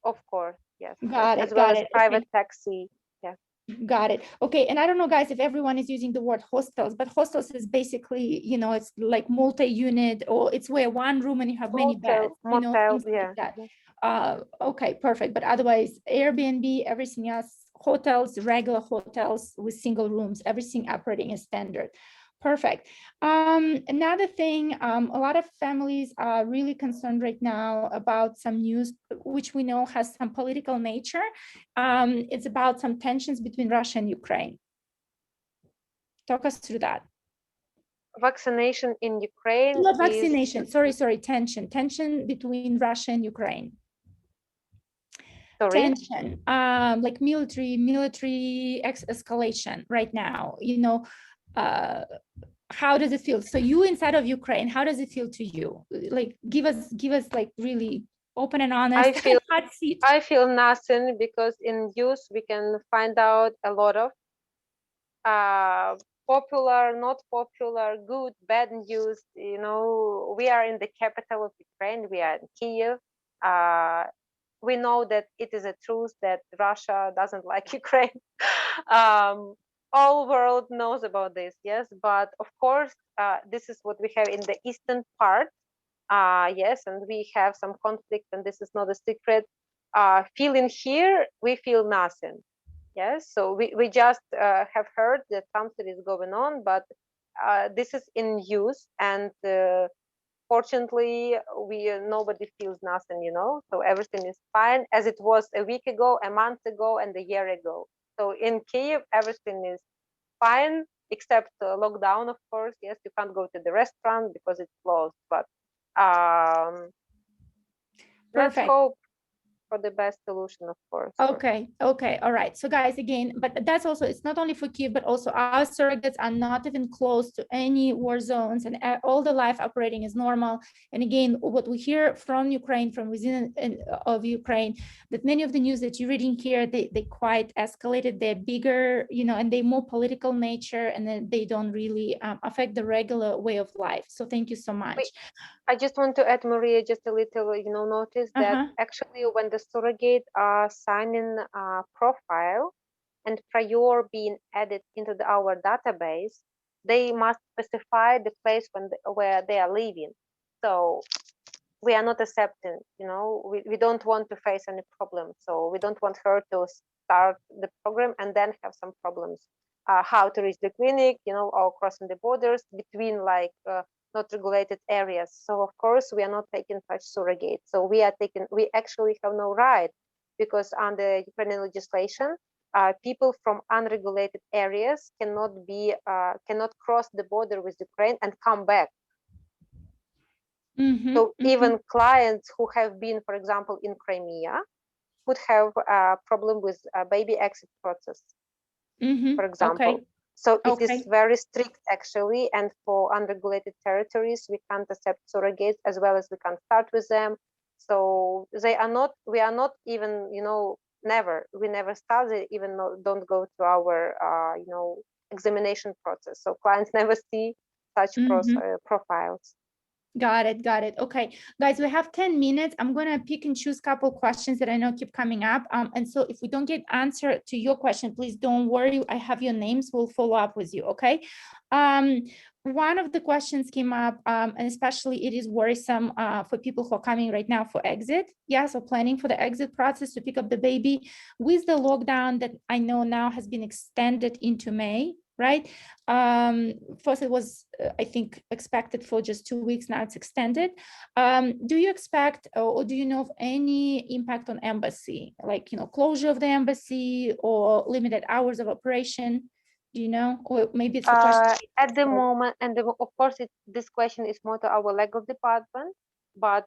Of course, yes. Got it. As well as private taxi. Yeah. Got it. Okay. And I don't know, guys, if everyone is using the word hostels, but hostels is basically, it's like multi-unit, or it's where one room and you have many beds, motel, yeah. Like that. Okay, perfect. But otherwise, Airbnb, everything else, hotels, regular hotels with single rooms, everything operating as standard. Perfect. Another thing, a lot of families are really concerned right now about some news, which we know has some political nature. It's about some tensions between Russia and Ukraine. Talk us through that. Vaccination in Ukraine Not is vaccination, sorry, tension between Russia and Ukraine. sorry. Tension, like military escalation right now, you know. How does it feel? So you inside of Ukraine, how does it feel to you? Like, give us like really open and honest. Hot seat. I feel nothing, because in news we can find out a lot of popular, not popular, good, bad news. You know, we are in the capital of Ukraine. We are in Kiev. We know that it is a truth that Russia doesn't like Ukraine. All world knows about this, yes. But of course, this is what we have in the eastern part. Yes, and we have some conflict, and this is not a secret. Feeling here, we feel nothing. Yes, so we just have heard that something is going on, but this is in use, and fortunately, nobody feels nothing, you know. So everything is fine, as it was a week ago, a month ago, and a year ago. So in Kiev, everything is fine, except lockdown, of course. Yes, you can't go to the restaurant because it's closed. But let's Perfect. hope for the best solution, of course. Okay, all right. So guys, again, but that's also, it's not only for Kiev, but also our surrogates are not even close to any war zones, and all the life operating is normal. And again, what we hear from Ukraine, from within of Ukraine, that many of the news that you're reading here, they quite escalated, they're bigger, you know, and they more political nature, and then they don't really affect the regular way of life. So thank you so much. Wait, I just want to add, Maria, just a little, you know, notice that actually when the surrogate are signing a profile and prior being added into our database, they must specify the place where they are living. So we are not accepting, you know, we don't want to face any problem. So we don't want her to start the program and then have some problems. How to reach the clinic, you know, or crossing the borders between like not regulated areas. So of course we are not taking such surrogate. So we actually have no right, because under Ukrainian legislation, people from unregulated areas cannot cross the border with Ukraine and come back. So even clients who have been, for example, in Crimea, would have a problem with a baby exit process, for example. Okay. So it is very strict, actually, and for unregulated territories, we can't accept surrogates, as well as we can't start with them. So we are not even, you know, we never start, they even don't go to our, you know, examination process. So clients never see such profiles. Got it. Okay, guys, we have 10 minutes. I'm going to pick and choose a couple questions that I know keep coming up. And so if we don't get answer to your question, please don't worry. I have your names. We'll follow up with you. Okay. One of the questions came up, and especially it is worrisome for people who are coming right now for exit. Yeah, so planning for the exit process to pick up the baby with the lockdown that I know now has been extended into May. Right. First, it was, I think, expected for just 2 weeks. Now it's extended. Do you expect, or do you know of any impact on embassy, like, you know, closure of the embassy or limited hours of operation? Do you know, or maybe it's a question at the moment, and of course, this question is more to our legal department. But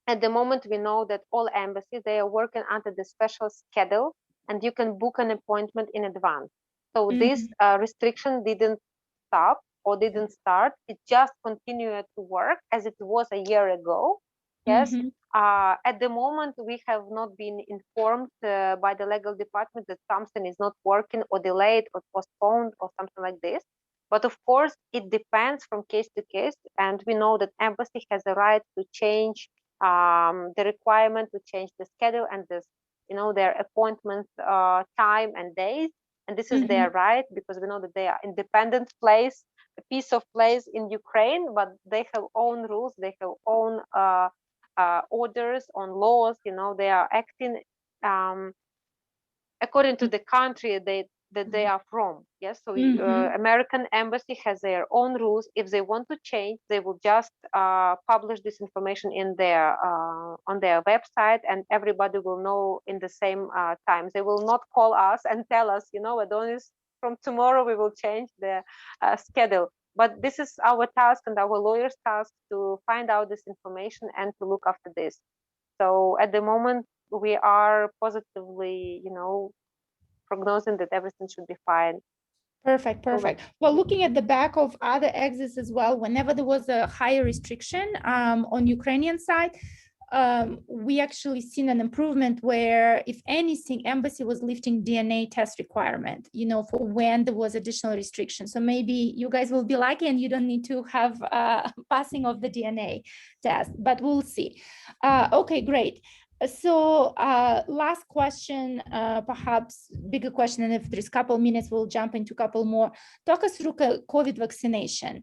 at the moment, we know that all embassies, they are working under the special schedule, and you can book an appointment in advance. So this restriction didn't stop or didn't start. It just continued to work as it was a year ago. Yes. At the moment, we have not been informed by the legal department that something is not working or delayed or postponed or something like this. But of course, it depends from case to case. And we know that embassy has a right to change the requirement, to change the schedule and this, you know, their appointment time and days. And this is their right, because we know that they are independent place, a piece of place in Ukraine, but they have own rules, they have own orders on laws, you know, they are acting according to the country that they are from. Yes, so Mhm. American embassy has their own rules. If they want to change, they will just publish this information in their on their website, and everybody will know in the same time. They will not call us and tell us, you know, Adonis, from tomorrow we will change the schedule. But this is our task and our lawyer's task to find out this information and to look after this. So at the moment, we are positively, you know, prognosing that everything should be fine. Perfect, perfect. Well, looking at the back of other exits as well, whenever there was a higher restriction on Ukrainian side, we actually seen an improvement where, if anything, embassy was lifting DNA test requirement, you know, for when there was additional restriction. So maybe you guys will be lucky and you don't need to have passing of the DNA test, but we'll see. Okay, great. So last question, perhaps bigger question, and if there's a couple minutes, we'll jump into a couple more. Talk us through COVID vaccination.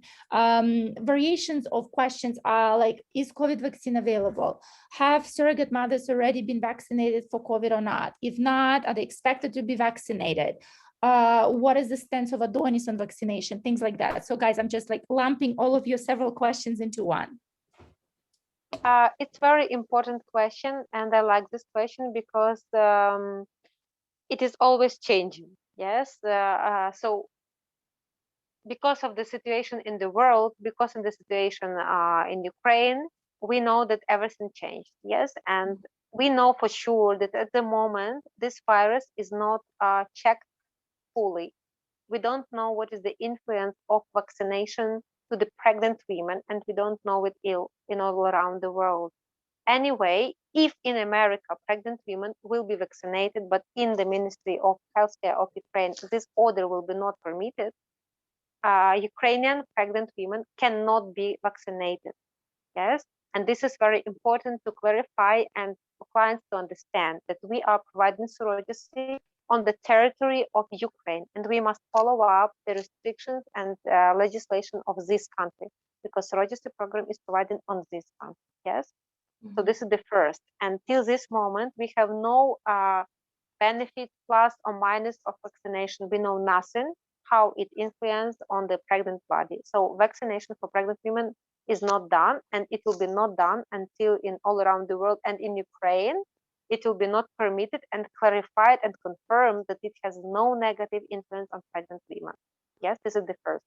Variations of questions are like, is COVID vaccine available? Have surrogate mothers already been vaccinated for COVID or not? If not, are they expected to be vaccinated? What is the stance of Adonis on vaccination? Things like that. So guys, I'm just like lumping all of your several questions into one. It's very important question, and I like this question because it is always changing. Yes, so because of the situation in the world, because of the situation in Ukraine, we know that everything changed. Yes, and we know for sure that at the moment this virus is not checked fully. We don't know what is the influence of vaccination to the pregnant women, and we don't know it in all around the world. Anyway, if in America pregnant women will be vaccinated, but in the Ministry of Healthcare of Ukraine, this order will be not permitted, Ukrainian pregnant women cannot be vaccinated. Yes, and this is very important to clarify and for clients to understand that we are providing surrogacy on the territory of Ukraine, and we must follow up the restrictions and legislation of this country, because surrogacy program is provided on this country. Yes, so this is the first. Until this moment, we have no benefit plus or minus of vaccination. We know nothing how it influenced on the pregnant body. So vaccination for pregnant women is not done, and it will be not done until in all around the world and in Ukraine, it will be not permitted and clarified and confirmed that it has no negative influence on pregnant women. Yes, this is the first.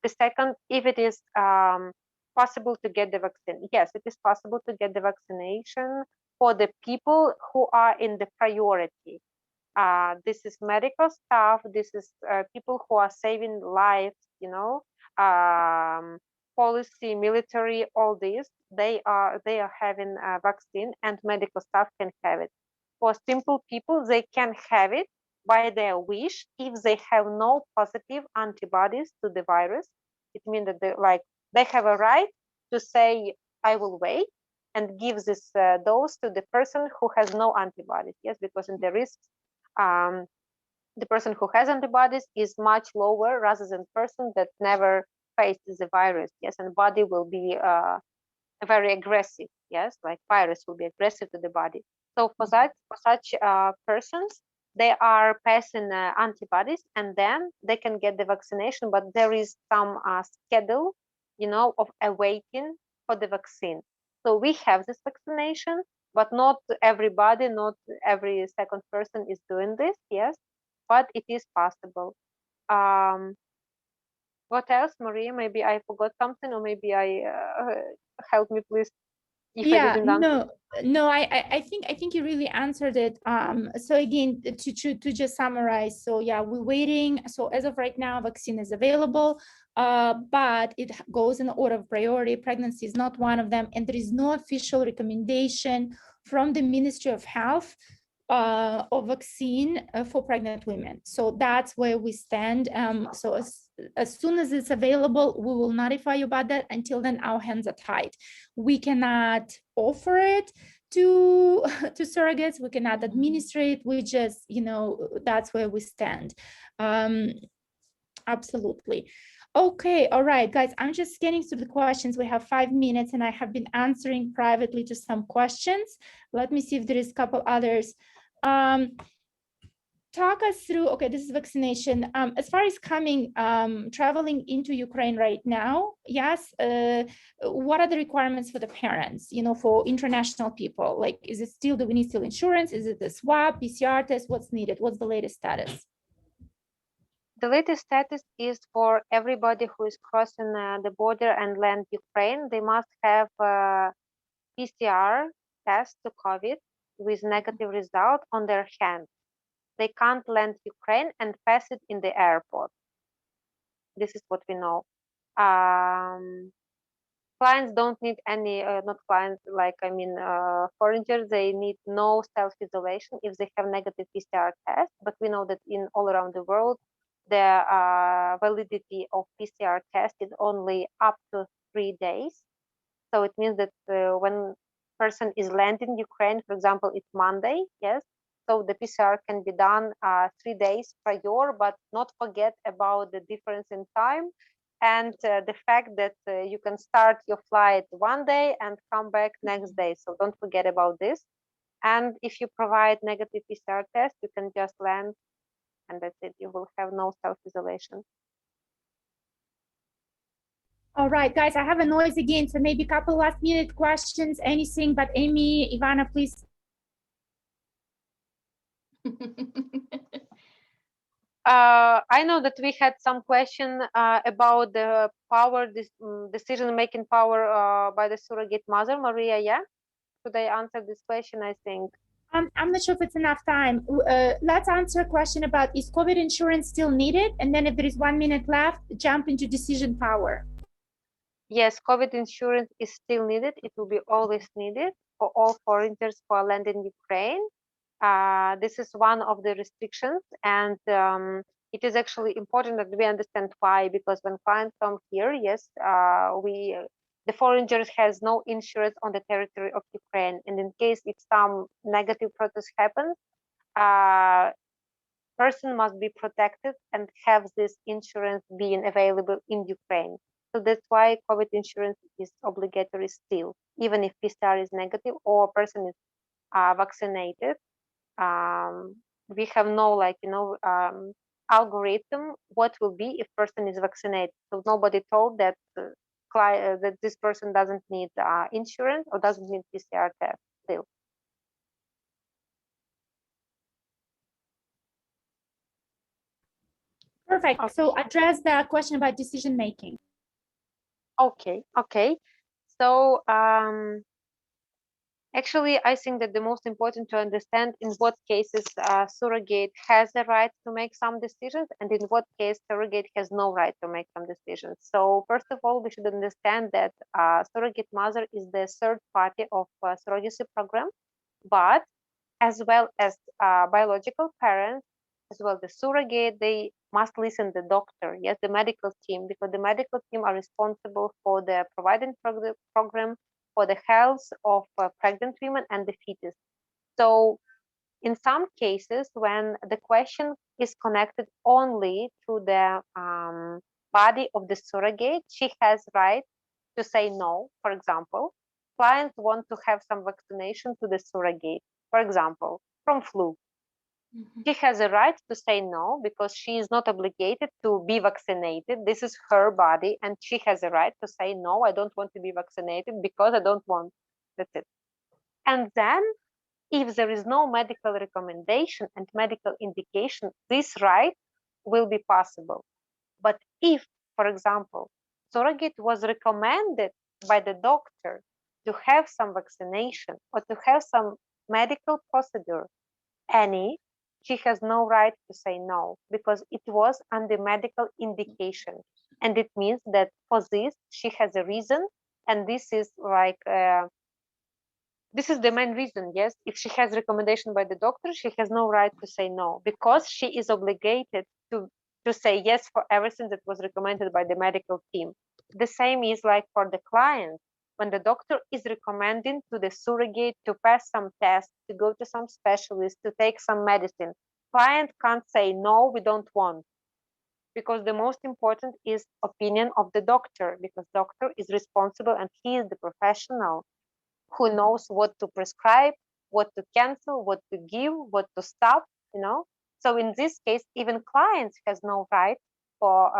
The second, if it is possible to get the vaccine, yes, it is possible to get the vaccination for the people who are in the priority. This is medical staff. This is people who are saving lives. You know, policy, military, all these. They are having a vaccine, and medical staff can have it. For simple people, they can have it by their wish if they have no positive antibodies to the virus. It means that they have a right to say, I will wait and give this dose to the person who has no antibodies. Yes, because in the risks, the person who has antibodies is much lower rather than person that never faces the virus. Yes, and body will be very aggressive. Yes, like virus will be aggressive to the body. So for such persons, they are passing antibodies, and then they can get the vaccination. But there is some schedule, you know, of awaiting for the vaccine. So we have this vaccination, but not everybody, not every second person is doing this. Yes, but it is possible. What else, Maria? Maybe I forgot something, or maybe I help me, please, if I Yeah, didn't answer. no, I think you really answered it. So again, to just summarize, so yeah, we're waiting. So as of right now, vaccine is available, but it goes in order of priority. Pregnancy is not one of them, and there is no official recommendation from the Ministry of Health of vaccine for pregnant women. So that's where we stand. So as soon as it's available, we will notify you about that. Until then, our hands are tied. We cannot offer it to surrogates. We cannot administer it. We just, you know, that's where we stand. Absolutely. Okay, all right, guys, I'm just getting through the questions. We have 5 minutes, and I have been answering privately to some questions. Let me see if there is a couple others. talk us through, okay, this is vaccination. As far as coming, traveling into Ukraine right now, yes, what are the requirements for the parents, you know, for international people? Like, is it still, do we need still insurance? Is it the swab, PCR test? What's needed? What's the latest status? The latest status is for everybody who is crossing the border and land Ukraine, they must have a PCR test to COVID with negative result on their hand. They can't land Ukraine and pass it in the airport. This is what we know. Clients don't need any, not clients, like, I mean, foreigners, they need no self-isolation if they have negative PCR test, but we know that in all around the world, the validity of PCR test is only up to 3 days. So it means that when person is landing Ukraine, for example, it's Monday, yes, so the PCR can be done 3 days prior, but not forget about the difference in time and the fact that you can start your flight one day and come back next day. So don't forget about this. And if you provide negative PCR test, you can just land and that's it. You will have no self-isolation. All right, guys, I have a noise again, so maybe a couple last minute questions, anything, but Amy, Ivana, please. I know that we had some question about the power, decision-making power by the surrogate mother, Maria, yeah? Should I answer this question, I think? I'm not sure if it's enough time. Let's answer a question about, is COVID insurance still needed? And then if there is 1 minute left, jump into decision power. Yes, COVID insurance is still needed. It will be always needed for all foreigners who are landing in Ukraine. This is one of the restrictions, and it is actually important that we understand why. Because when clients come here, yes, the foreigner has no insurance on the territory of Ukraine, and in case if some negative process happens, person must be protected and have this insurance being available in Ukraine. So that's why COVID insurance is obligatory still, even if PCR is negative or a person is vaccinated. We have no, like, you know, algorithm what will be if person is vaccinated. So nobody told that that this person doesn't need insurance or doesn't need PCR test still. Perfect. Okay. So address the question about decision making. Okay. So actually, I think that the most important to understand in what cases surrogate has the right to make some decisions and in what case surrogate has no right to make some decisions. So first of all, we should understand that surrogate mother is the third party of surrogacy program, but as well as biological parents, as well the surrogate, they must listen to the doctor, yes, the medical team, because the medical team are responsible for the providing program for the health of pregnant women and the fetus. So in some cases, when the question is connected only to the body of the surrogate, she has right to say no. For example, clients want to have some vaccination to the surrogate, for example, from flu. She has a right to say no because she is not obligated to be vaccinated. This is her body, and she has a right to say no, I don't want to be vaccinated because I don't want. That's it. And then, if there is no medical recommendation and medical indication, this right will be possible. But if, for example, surrogate was recommended by the doctor to have some vaccination or to have some medical procedure, she has no right to say no because it was under medical indication. And it means that for this, she has a reason. And this is like, this is the main reason, yes. If she has recommendation by the doctor, she has no right to say no because she is obligated to say yes for everything that was recommended by the medical team. The same is like for the client. When the doctor is recommending to the surrogate to pass some tests, to go to some specialist, to take some medicine, client can't say no, we don't want, because the most important is opinion of the doctor, because doctor is responsible and he is the professional who knows what to prescribe, what to cancel, what to give, what to stop, you know. So in this case, even clients has no right for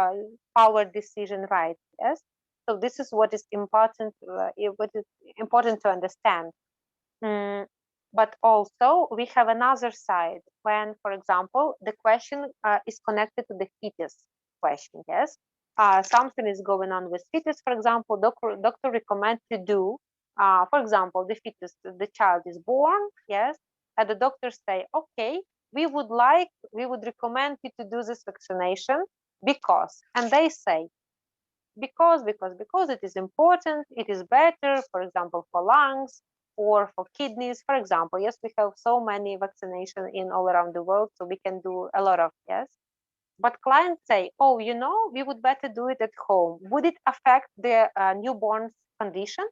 power decision right. Yes. So this is what is important. What is important to understand. But also we have another side when, for example, the question is connected to the fetus question. Yes. Something is going on with fetus, for example, doctor recommend to do, for example, the fetus, the child is born, yes, and the doctors say, okay, we would recommend you to do this vaccination because, and they say, because it is important, it is better, for example, for lungs or for kidneys, for example. Yes, we have so many vaccination in all around the world, so we can do a lot of, yes. But clients say, oh, you know, we would better do it at home. Would it affect the newborn's condition?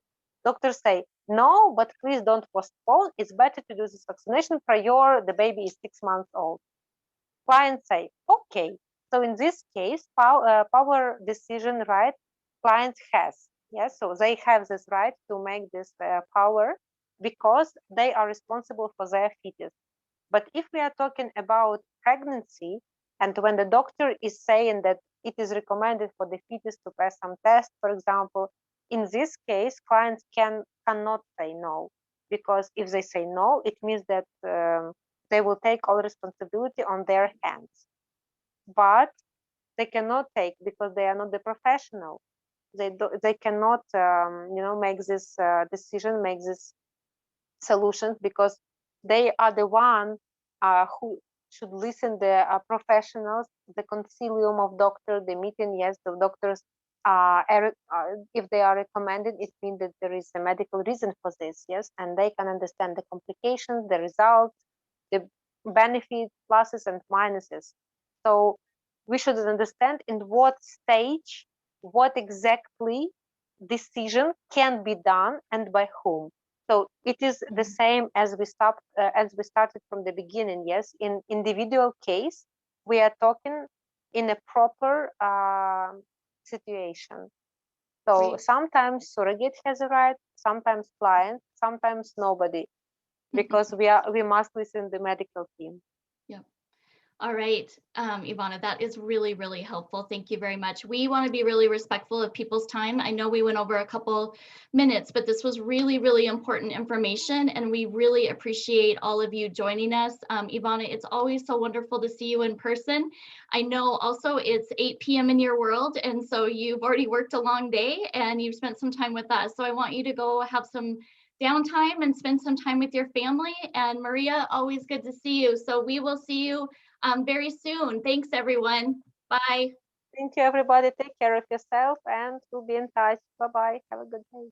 Doctors say, no, but please don't postpone. It's better to do this vaccination prior the baby is 6 months old. Clients say, okay. So in this case, power decision right client has. Yes, so they have this right to make this power because they are responsible for their fetus. But if we are talking about pregnancy, and when the doctor is saying that it is recommended for the fetus to pass some tests, for example, in this case, clients cannot say no, because if they say no, it means that they will take all responsibility on their hands. But they cannot take because they are not the professional. They cannot make this decision, make this solutions, because they are the one who should listen the professionals, the concilium of doctors, the meeting. Yes, the doctors if they are recommended, it means that there is a medical reason for this. Yes, and they can understand the complications, the results, the benefits, pluses and minuses. So we should understand in what stage, what exactly decision can be done and by whom. So it is the same as we started from the beginning. Yes, in individual case, we are talking in a proper situation. So sometimes surrogate has a right, sometimes client, sometimes nobody, because we must listen to the medical team. Yeah. All right, Ivana, that is really, really helpful. Thank you very much. We want to be really respectful of people's time. I know we went over a couple minutes, but this was really, really important information, and we really appreciate all of you joining us. Ivana, it's always so wonderful to see you in person. I know also it's 8 p.m. in your world, and so you've already worked a long day and you've spent some time with us. So I want you to go have some downtime and spend some time with your family. And Maria, always good to see you. So we will see you very soon. Thanks, everyone. Bye. Thank you, everybody. Take care of yourself and we'll be in touch. Bye-bye. Have a good day.